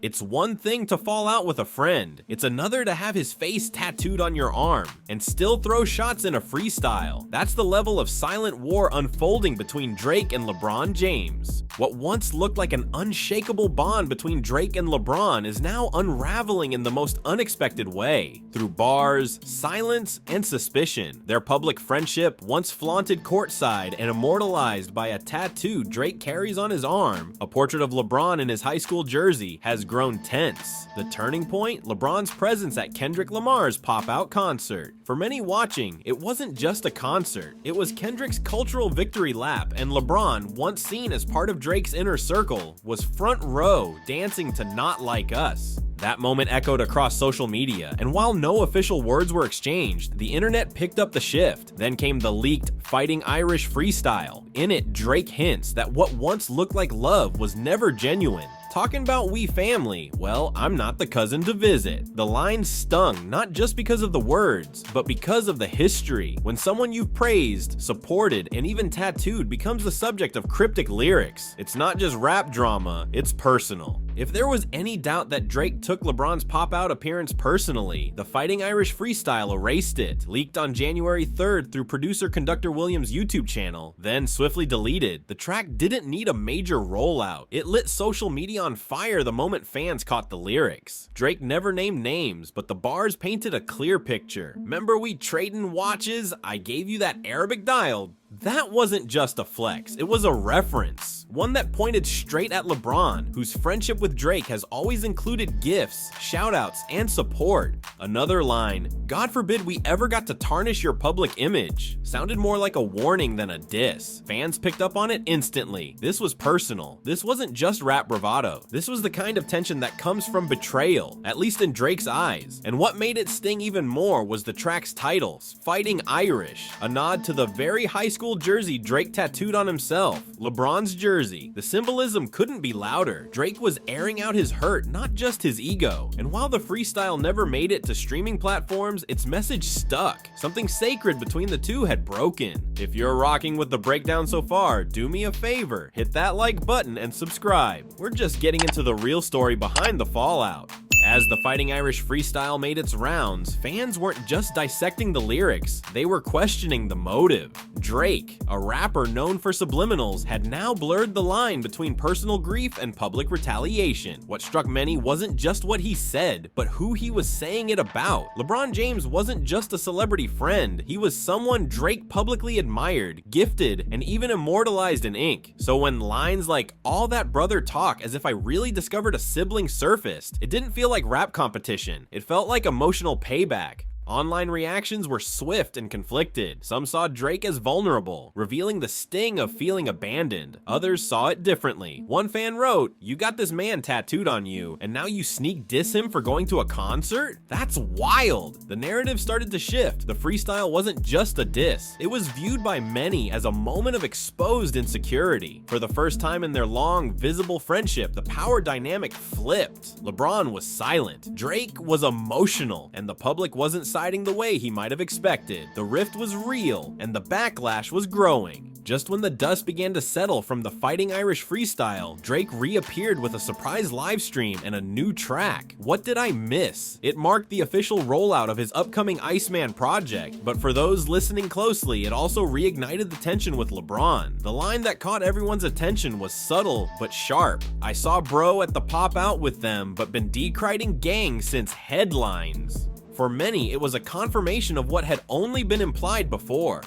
It's one thing to fall out with a friend, it's another to have his face tattooed on your arm and still throw shots in a freestyle. That's the level of silent war unfolding between Drake and LeBron James. What once looked like an unshakable bond between Drake and LeBron is now unraveling in the most unexpected way. Through bars, silence, and suspicion, their public friendship, once flaunted courtside and immortalized by a tattoo Drake carries on his arm, a portrait of LeBron in his high school jersey, has grown tense. The turning point? LeBron's presence at Kendrick Lamar's pop-out concert. For many watching, it wasn't just a concert, it was Kendrick's cultural victory lap, and LeBron, once seen as part of Drake's inner circle, was front row dancing to Not Like Us. That moment echoed across social media, and while no official words were exchanged, the internet picked up the shift. Then came the leaked Fighting Irish Freestyle. In it, Drake hints that what once looked like love was never genuine. Talking about we family, well, I'm not the cousin to visit. The line stung not just because of the words, but because of the history. When someone you've praised, supported, and even tattooed becomes the subject of cryptic lyrics, it's not just rap drama, it's personal. If there was any doubt that Drake took LeBron's pop-out appearance personally, the Fighting Irish Freestyle erased it. Leaked on January 3rd through producer Conductor Williams' YouTube channel, then swiftly deleted. The track didn't need a major rollout. It lit social media on fire the moment fans caught the lyrics. Drake never named names, but the bars painted a clear picture. Remember we trading watches? I gave you that Arabic dial. That wasn't just a flex, it was a reference. One that pointed straight at LeBron, whose friendship with Drake has always included gifts, shoutouts, and support. Another line, "God forbid we ever got to tarnish your public image," sounded more like a warning than a diss. Fans picked up on it instantly. This was personal. This wasn't just rap bravado. This was the kind of tension that comes from betrayal, at least in Drake's eyes. And what made it sting even more was the track's title, Fighting Irish, a nod to the very high school jersey Drake tattooed on himself, LeBron's jersey. The symbolism couldn't be louder. Drake was airing out his hurt, not just his ego. And while the freestyle never made it to streaming platforms, its message stuck. Something sacred between the two had broken. If you're rocking with the breakdown so far, do me a favor, hit that like button and subscribe. We're just getting into the real story behind the fallout. As the Fighting Irish Freestyle made its rounds, fans weren't just dissecting the lyrics, they were questioning the motive. Drake, a rapper known for subliminals, had now blurred the line between personal grief and public retaliation. What struck many wasn't just what he said, but who he was saying it about. LeBron James wasn't just a celebrity friend, he was someone Drake publicly admired, gifted, and even immortalized in ink. So when lines like, "all that brother talk as if I really discovered a sibling," surfaced, it didn't feel like rap competition. It felt like emotional payback. Online reactions were swift and conflicted. Some saw Drake as vulnerable, revealing the sting of feeling abandoned. Others saw it differently. One fan wrote, "You got this man tattooed on you, and now you sneak diss him for going to a concert? That's wild!" The narrative started to shift. The freestyle wasn't just a diss. It was viewed by many as a moment of exposed insecurity. For the first time in their long, visible friendship, the power dynamic flipped. LeBron was silent. Drake was emotional, and the public wasn't siding the way he might have expected. The rift was real, and the backlash was growing. Just when the dust began to settle from the Fighting Irish Freestyle, Drake reappeared with a surprise livestream and a new track. What did I miss? It marked the official rollout of his upcoming Iceman project, but for those listening closely, it also reignited the tension with LeBron. The line that caught everyone's attention was subtle but sharp. "I saw bro at the pop out with them, but been decriting gang since headlines." For many, it was a confirmation of what had only been implied before.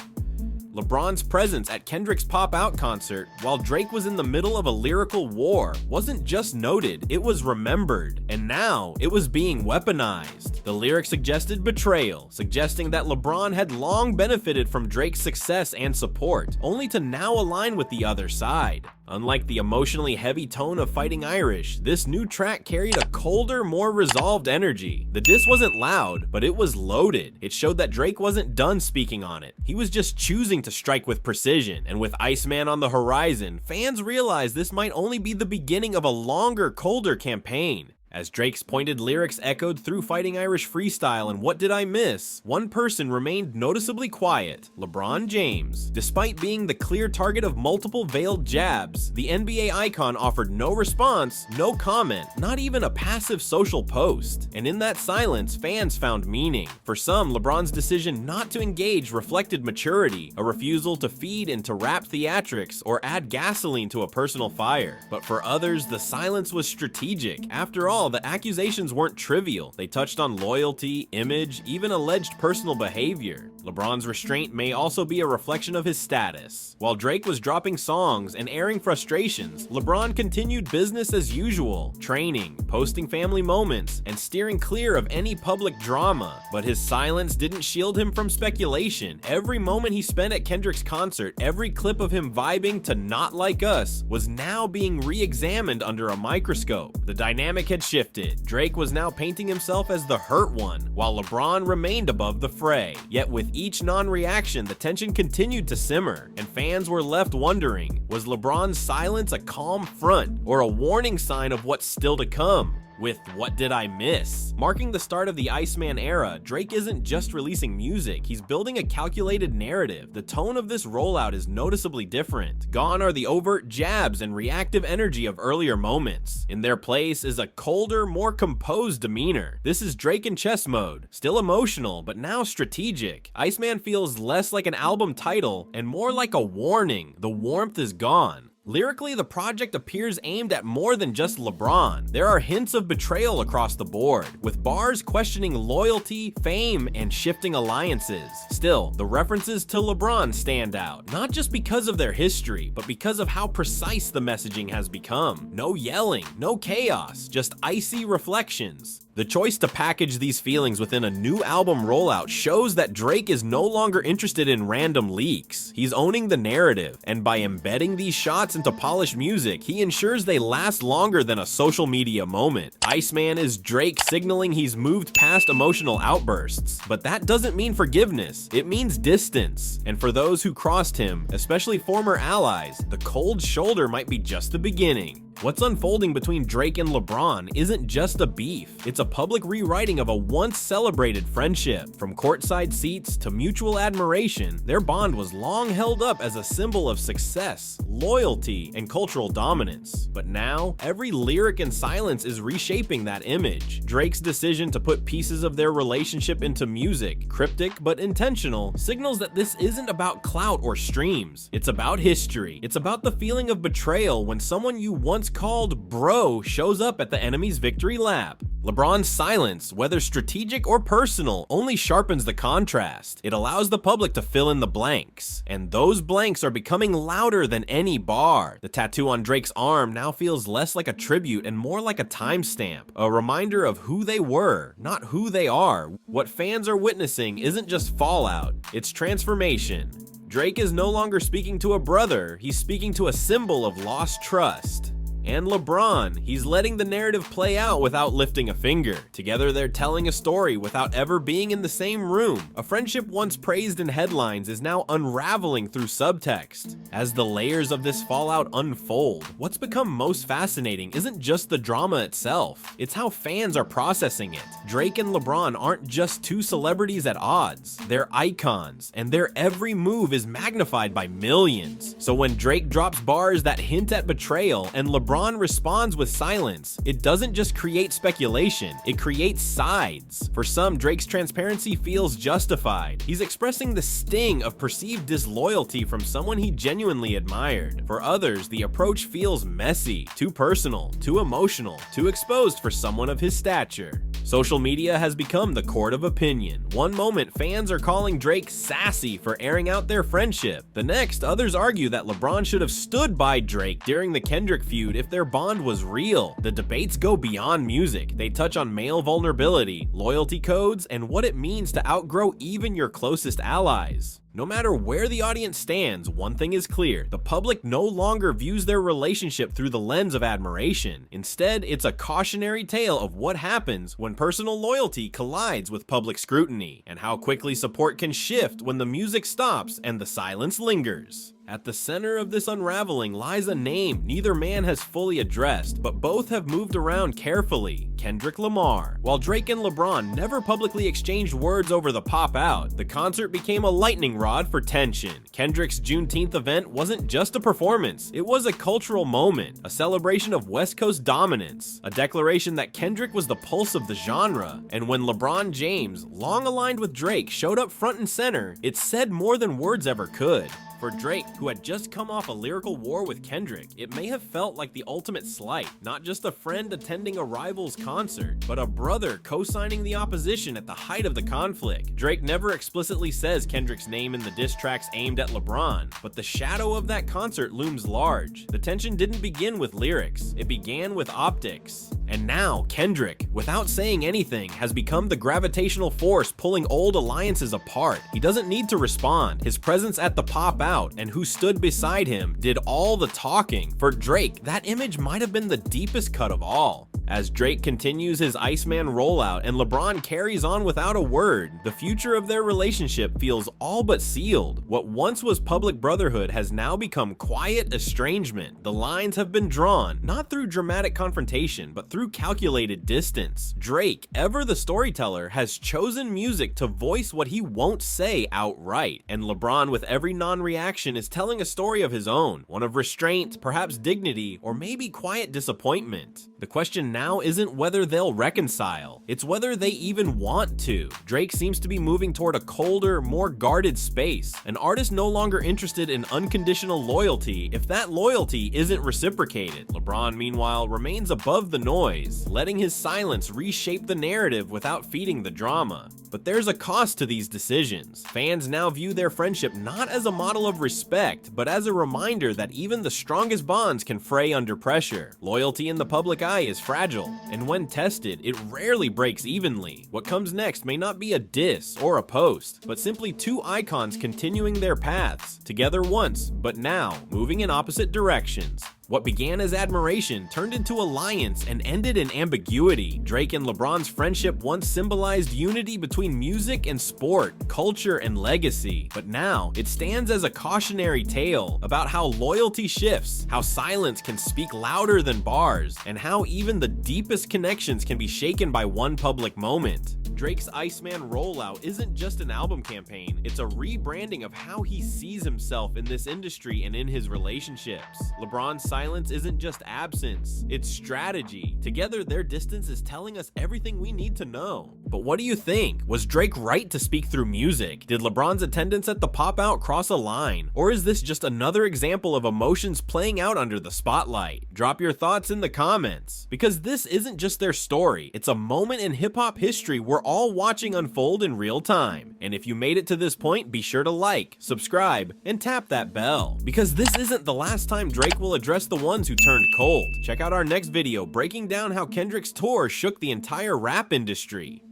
LeBron's presence at Kendrick's pop-out concert, while Drake was in the middle of a lyrical war, wasn't just noted, it was remembered. And now, it was being weaponized. The lyric suggested betrayal, suggesting that LeBron had long benefited from Drake's success and support, only to now align with the other side. Unlike the emotionally heavy tone of Fighting Irish, this new track carried a colder, more resolved energy. The diss wasn't loud, but it was loaded. It showed that Drake wasn't done speaking on it. He was just choosing to strike with precision, and with Iceman on the horizon, fans realized this might only be the beginning of a longer, colder campaign. As Drake's pointed lyrics echoed through Fighting Irish Freestyle and What Did I Miss, one person remained noticeably quiet: LeBron James. Despite being the clear target of multiple veiled jabs, the NBA icon offered no response, no comment, not even a passive social post. And in that silence, fans found meaning. For some, LeBron's decision not to engage reflected maturity, a refusal to feed into rap theatrics or add gasoline to a personal fire. But for others, the silence was strategic. After all, the accusations weren't trivial. They touched on loyalty, image, even alleged personal behavior. LeBron's restraint may also be a reflection of his status. While Drake was dropping songs and airing frustrations, LeBron continued business as usual, training, posting family moments, and steering clear of any public drama. But his silence didn't shield him from speculation. Every moment he spent at Kendrick's concert, every clip of him vibing to Not Like Us, was now being re-examined under a microscope. The dynamic had shifted. Drake was now painting himself as the hurt one, while LeBron remained above the fray. Yet with each non-reaction, the tension continued to simmer, and fans were left wondering, was LeBron's silence a calm front or a warning sign of what's still to come? With What Did I Miss marking the start of the Iceman era, Drake isn't just releasing music, he's building a calculated narrative. The tone of this rollout is noticeably different. Gone are the overt jabs and reactive energy of earlier moments. In their place is a colder, more composed demeanor. This is Drake in chess mode, still emotional, but now strategic. Iceman feels less like an album title and more like a warning. The warmth is gone. Lyrically, the project appears aimed at more than just LeBron. There are hints of betrayal across the board, with bars questioning loyalty, fame, and shifting alliances. Still, the references to LeBron stand out, not just because of their history, but because of how precise the messaging has become. No yelling, no chaos, just icy reflections. The choice to package these feelings within a new album rollout shows that Drake is no longer interested in random leaks. He's owning the narrative, and by embedding these shots into polished music, he ensures they last longer than a social media moment. Iceman is Drake signaling he's moved past emotional outbursts, but that doesn't mean forgiveness, it means distance. And for those who crossed him, especially former allies, the cold shoulder might be just the beginning. What's unfolding between Drake and LeBron isn't just a beef, it's a public rewriting of a once celebrated friendship. From courtside seats to mutual admiration, their bond was long held up as a symbol of success, loyalty, and cultural dominance. But now, every lyric and silence is reshaping that image. Drake's decision to put pieces of their relationship into music, cryptic but intentional, signals that this isn't about clout or streams. It's about history. It's about the feeling of betrayal when someone you once called bro shows up at the enemy's victory lap. LeBron's silence, whether strategic or personal, only sharpens the contrast. It allows the public to fill in the blanks, and those blanks are becoming louder than any bar. The tattoo on Drake's arm now feels less like a tribute and more like a timestamp, a reminder of who they were, not who they are. What fans are witnessing isn't just fallout, it's transformation. Drake is no longer speaking to a brother, he's speaking to a symbol of lost trust. And LeBron, he's letting the narrative play out without lifting a finger. Together they're telling a story without ever being in the same room. A friendship once praised in headlines is now unraveling through subtext. As the layers of this fallout unfold, what's become most fascinating isn't just the drama itself, it's how fans are processing it. Drake and LeBron aren't just two celebrities at odds, they're icons, and their every move is magnified by millions. So when Drake drops bars that hint at betrayal and LeBron responds with silence, it doesn't just create speculation, it creates sides. For some, Drake's transparency feels justified. He's expressing the sting of perceived disloyalty from someone he genuinely admired. For others, the approach feels messy, too personal, too emotional, too exposed for someone of his stature. Social media has become the court of opinion. One moment, fans are calling Drake sassy for airing out their friendship. The next, others argue that LeBron should have stood by Drake during the Kendrick feud if their bond was real. The debates go beyond music. They touch on male vulnerability, loyalty codes, and what it means to outgrow even your closest allies. No matter where the audience stands, one thing is clear: the public no longer views their relationship through the lens of admiration. Instead, it's a cautionary tale of what happens when personal loyalty collides with public scrutiny, and how quickly support can shift when the music stops and the silence lingers. At the center of this unraveling lies a name neither man has fully addressed, but both have moved around carefully: Kendrick Lamar. While Drake and LeBron never publicly exchanged words over the pop out, the concert became a lightning rod for tension. Kendrick's Juneteenth event wasn't just a performance, it was a cultural moment, a celebration of West Coast dominance, a declaration that Kendrick was the pulse of the genre. And when LeBron James, long aligned with Drake, showed up front and center, it said more than words ever could. For Drake, who had just come off a lyrical war with Kendrick, it may have felt like the ultimate slight, not just a friend attending a rival's concert, but a brother co-signing the opposition at the height of the conflict. Drake never explicitly says Kendrick's name in the diss tracks aimed at LeBron, but the shadow of that concert looms large. The tension didn't begin with lyrics, it began with optics. And now, Kendrick, without saying anything, has become the gravitational force pulling old alliances apart. He doesn't need to respond. His presence at the pop out and who stood beside him did all the talking. For Drake, that image might have been the deepest cut of all. As Drake continues his Iceman rollout and LeBron carries on without a word, the future of their relationship feels all but sealed. What once was public brotherhood has now become quiet estrangement. The lines have been drawn, not through dramatic confrontation, but through calculated distance. Drake, ever the storyteller, has chosen music to voice what he won't say outright, and LeBron, with every non-reaction, is telling a story of his own, one of restraint, perhaps dignity, or maybe quiet disappointment. The question now isn't whether they'll reconcile, it's whether they even want to. Drake seems to be moving toward a colder, more guarded space, an artist no longer interested in unconditional loyalty if that loyalty isn't reciprocated. LeBron, meanwhile, remains above the noise, letting his silence reshape the narrative without feeding the drama. But there's a cost to these decisions. Fans now view their friendship not as a model of respect, but as a reminder that even the strongest bonds can fray under pressure. Loyalty in the public eye is fragile, and when tested, it rarely breaks evenly. What comes next may not be a diss or a post, but simply two icons continuing their paths, together once, but now moving in opposite directions. What began as admiration turned into alliance and ended in ambiguity. Drake and LeBron's friendship once symbolized unity between music and sport, culture and legacy, but now it stands as a cautionary tale about how loyalty shifts, how silence can speak louder than bars, and how even the deepest connections can be shaken by one public moment. Drake's Iceman rollout isn't just an album campaign, it's a rebranding of how he sees himself in this industry and in his relationships. LeBron's silence isn't just absence, it's strategy. Together, their distance is telling us everything we need to know. But what do you think? Was Drake right to speak through music? Did LeBron's attendance at the pop out cross a line? Or is this just another example of emotions playing out under the spotlight? Drop your thoughts in the comments, because this isn't just their story, it's a moment in hip-hop history we're all watching unfold in real time. And if you made it to this point, be sure to like, subscribe, and tap that bell, because this isn't the last time Drake will address the ones who turned cold. Check out our next video breaking down how Kendrick's tour shook the entire rap industry.